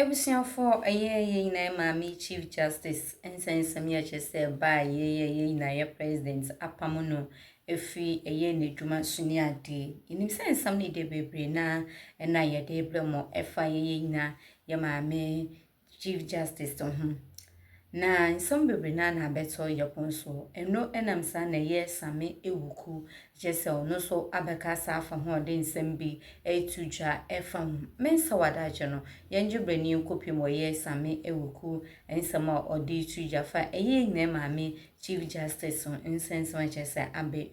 Ebusian for a year na Mami Chief Justice and Saint Sammy Awuku by ye na your president apamono efi a year ni juma sunia de. In sense some need de bebre na and na ye de blemo efa ye na ya Mami Chief Justice to him. Na some bebre na beto yaponso and no enam san a year Sammy Awuku Jessel no so abekasa from her den sembi a tuja efam mensa wadajono yanju breni kopi mo ye Sammy Awuku and some or di tuja fa a ye ne mami Chief Justice on incense Manchester abe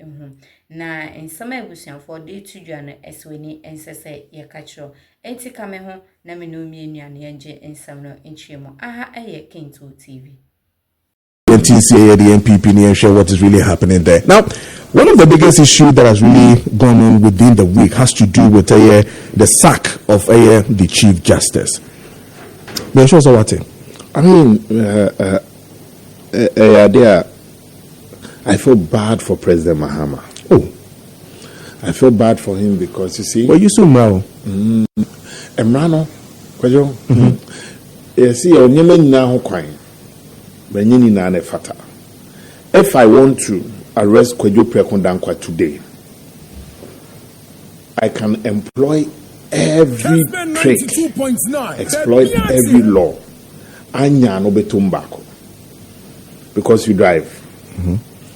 na in some ebusian for di tuja no esweni ensese ye kacho enti kame ho na me no mi nua ne nje ensam no enchiemo aha eye Kinto TV. TCA, the MPP, and share what is really happening there. Now, one of the biggest issues that has really gone on within the week has to do with the sack of the Chief Justice. I mean, I feel bad for President Mahama. Oh, I feel bad for him because you see. Well, you so well. Emrano, you see, you're now crying. If I want to arrest Kwadwo Prekondankwa today, I can employ every trick, exploit every law. Anya no betumbako. Because you drive.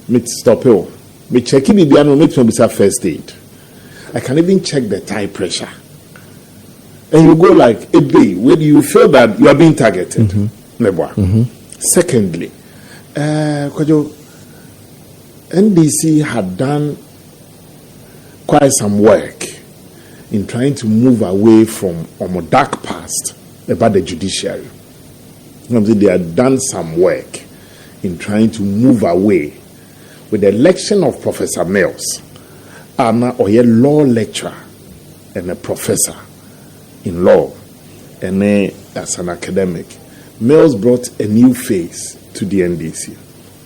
Me stop you. Me check bibiano me to be first aid. I can even check the tire pressure. And you go like a day when you feel that you are being targeted. Secondly, NDC had done quite some work in trying to move away from a dark past about the judiciary. They had done some work in trying to move away with the election of Professor Mills, a law lecturer and a professor in law, and as an academic. Mills brought a new face to the NDC.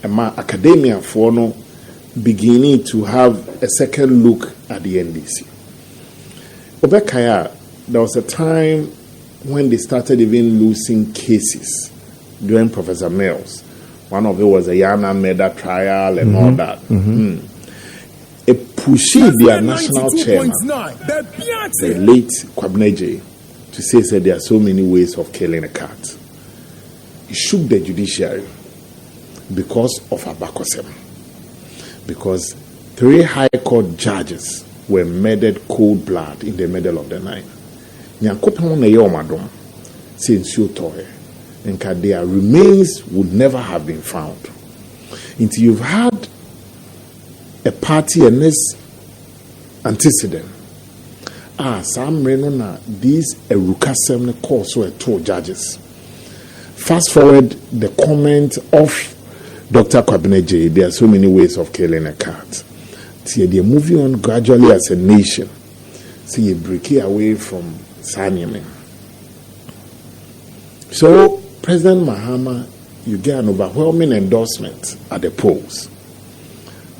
And my academia for no beginning to have a second look at the NDC. Obekaya, there was a time when they started even losing cases during Professor Mills. One of it was a Yana murder trial and all that. It pushed their national chairman, the late Kwabneje, to say that there are so many ways of killing a cat. It shook the judiciary because of Abakosem. Because 3 high court judges were murdered cold blood in the middle of the night. Nyankopon na yomadom since you toy and their remains would never have been found. Until you've had a party and this antecedent. Sam Renona, these Erukasem course were 2 judges. Fast forward the comment of Dr. Kwabneje, there are so many ways of killing a cat. See, they're moving on gradually as a nation. See, you break away from Sanyamin. So, President Mahama, you get an overwhelming endorsement at the polls.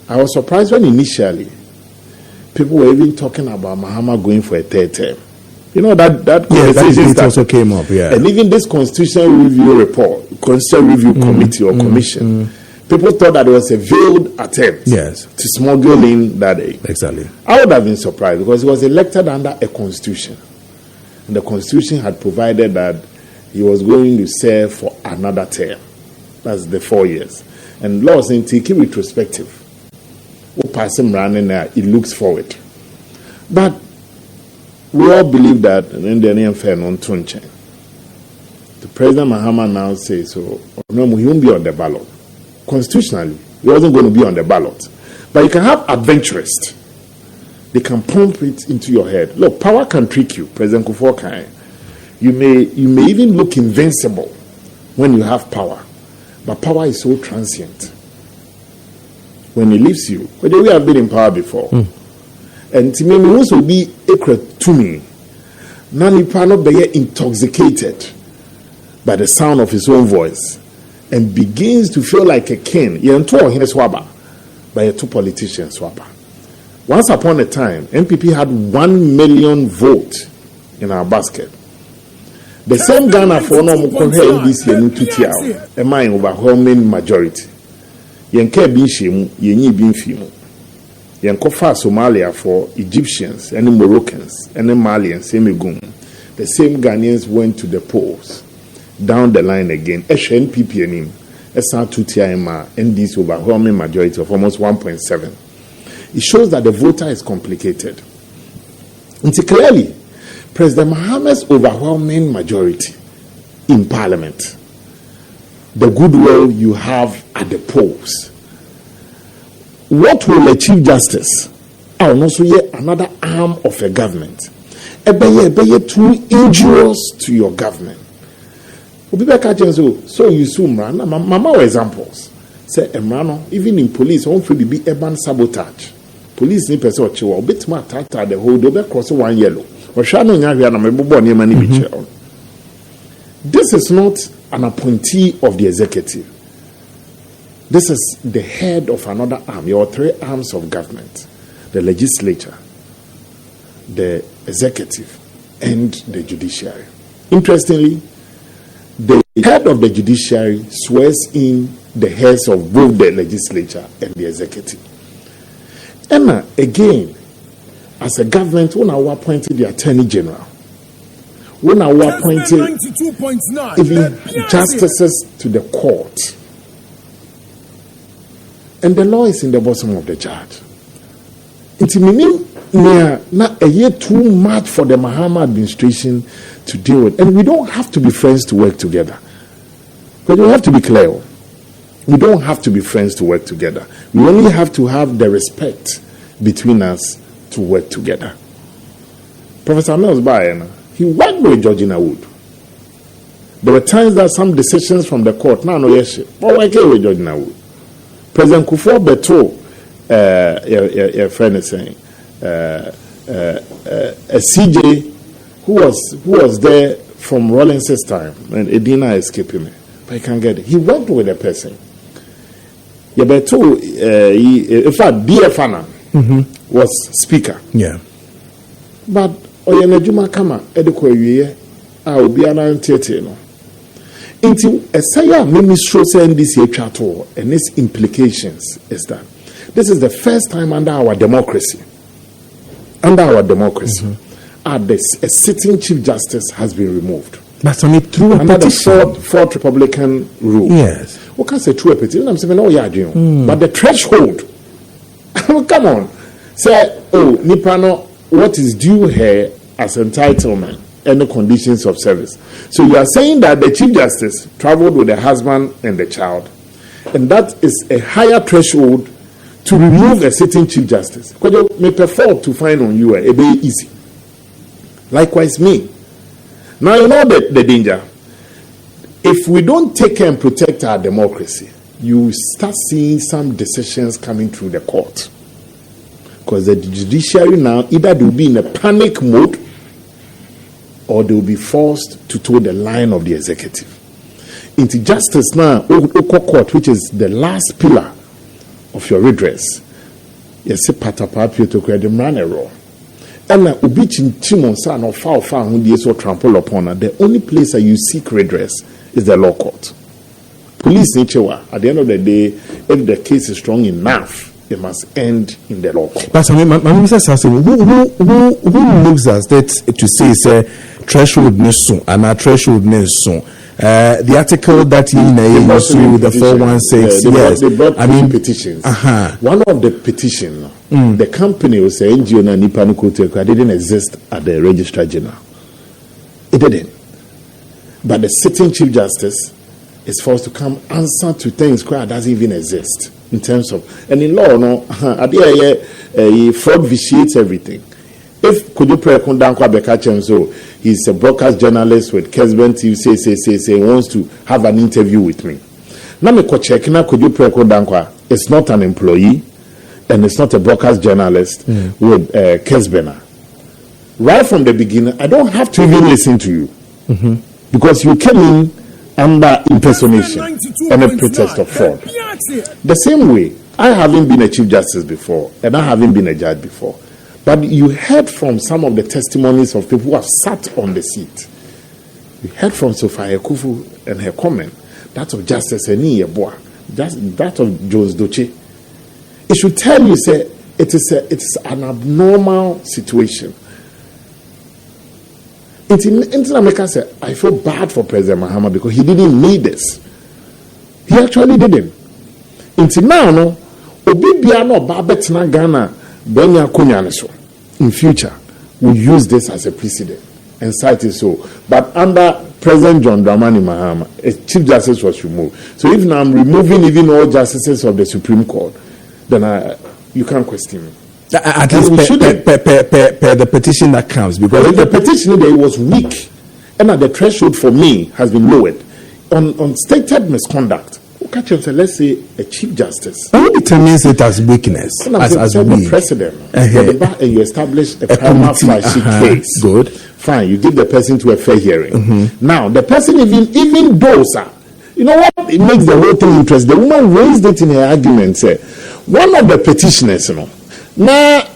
I was surprised when initially people were even talking about Mahama going for a 3rd term. You know, that conversation also came up, yeah. And even this constitutional review report, constitutional review committee or commission, people thought that it was a veiled attempt to smuggle in that day. Exactly. I would have been surprised because he was elected under a constitution. And the constitution had provided that he was going to serve for another term. That's the 4 years. And law saying, take it retrospective. It looks forward. But we all believe that the President Mahama now says, so no, he won't be on the ballot. Constitutionally, he wasn't going to be on the ballot. But you can have adventurers. They can pump it into your head. Look, power can trick you, President Kufuor can. You may even look invincible when you have power. But power is so transient. When it leaves you, we have been in power before. And to me, also be to me. Nani Pano be intoxicated by the sound of his own voice and begins to feel like a king. By 2 politicians swapper. Once upon a time, MPP had 1 million votes in our basket. The same Ghana for no more NDC and Tutia, a mine overwhelming majority. Yenke bin shemu, yenyi bin fimu. Yenkofa Somalia for Egyptians, any Moroccans, any Malians, same gum. The same Ghanaians went to the polls. Down the line again, NPP and him, SR2TIMA, and this overwhelming majority of almost 1.7. It shows that the voter is complicated. And clearly, President Mahama's overwhelming majority in Parliament, the goodwill you have at the polls, what will the Chief Justice, and also yet another arm of a government, be too injurious to your government? So you soon run. Mama examples. Say Emrano, even in police, home for be urban sabotage. Police need person or a bit more attack the whole double cross one yellow. Or shano nyavia na mebo near money bichel. This is not an appointee of the executive. This is the head of another arm. Your three arms of government: the legislature, the executive, and the judiciary. Interestingly, the head of the judiciary swears in the heads of both the legislature and the executive. And again, as a government, when I appointed the Attorney General, when I appointed even justices to the court, and the law is in the bottom of the judge. It's meaning not a year too much for the Mahama administration to deal with. And we don't have to be friends to work together. But we have to be clear. We don't have to be friends to work together. We only have to have the respect between us to work together. Professor Mills Bayana, he worked with Georgina Wood. There were times that some decisions from the court, no, yes, but working with Georgina Wood. President Kufuor Beto, your friend is saying, a CJ who was there from Rawlins's time, and Edina escaping me, but I can't get it. He worked with a person. Yabeto, in fact, BFana was speaker. Yeah. But Oyenejuma Kama, Edeko Yuye, Obiana Tete, no. Into a saya ministry saying this chato and its implications is that this is the first time under our democracy. A sitting Chief Justice has been removed. But only through a under petition. the fourth Republican rule. Yes. What can say through a petition? I'm saying, oh, yeah, but the threshold. Come on. Say, oh, Nipano, what is due here as entitlement and the conditions of service. So you are saying that the Chief Justice traveled with the husband and the child, and that is a higher threshold to remove a sitting Chief Justice. Because you may prefer to find on you a very easy. Likewise, me. Now you know the danger. If we don't take care and protect our democracy, you start seeing some decisions coming through the court. Because the judiciary now, either they will be in a panic mode or they will be forced to toe the line of the executive. Into justice now, court, which is the last pillar of your redress, yes, patapapio to create them run a row. And ubichin chimonsa or foul who they so trample upon her. The only place that you seek redress is the law court. Police nature, at the end of the day, if the case is strong enough, it must end in the law court. But I mean, my minister says, who looks at that to say, say, threshold nesun and a threshold nesun? The article that in the 416, yes, they brought I mean petitions. One of the petition, the company was saying NGO na Nipano Kote didn't exist at the Registrar General. It didn't. But the sitting Chief Justice is forced to come answer to things that doesn't even exist in terms of, and in law, no, fraud vitiates everything. If Kojo Prekondankwa Bekachem, so he's a broadcast journalist with Kesben TV, say wants to have an interview with me. Now me check na Kojo Prekondankwa is not an employee and it's not a broadcast journalist with Kesbena. Right from the beginning, I don't have to even listen to you because you came in under impersonation and a pretext of fraud. The same way, I haven't been a Chief Justice before and I haven't been a judge before. But you heard from some of the testimonies of people who have sat on the seat. We heard from Sophie Akuffo and her comment. That of Justice Anning Sophie, that of Jones Doche. It should tell you, say, it is an abnormal situation. In America, said, I feel bad for President Mahama because he didn't need this. He actually didn't. Until now, no, Obibia no Babetina Ghana, Benya Kunyaneso. In future, we use this as a precedent and cite it so. But under President John Dramani Mahama, a Chief Justice was removed. So if now I'm removing even all justices of the Supreme Court, then you can't question me. At least per the petition that comes, because the petition there was weak, and the threshold for me has been lowered on stated misconduct. Let's say a Chief Justice. Who determines it as weakness? As weak precedent, and you establish a prima facie case. Good, fine. You give the person to a fair hearing. Now the person even though, sir, you know what? It makes the whole thing interesting. The woman raised it in her argument. Say, one of the petitioners, you know. Now,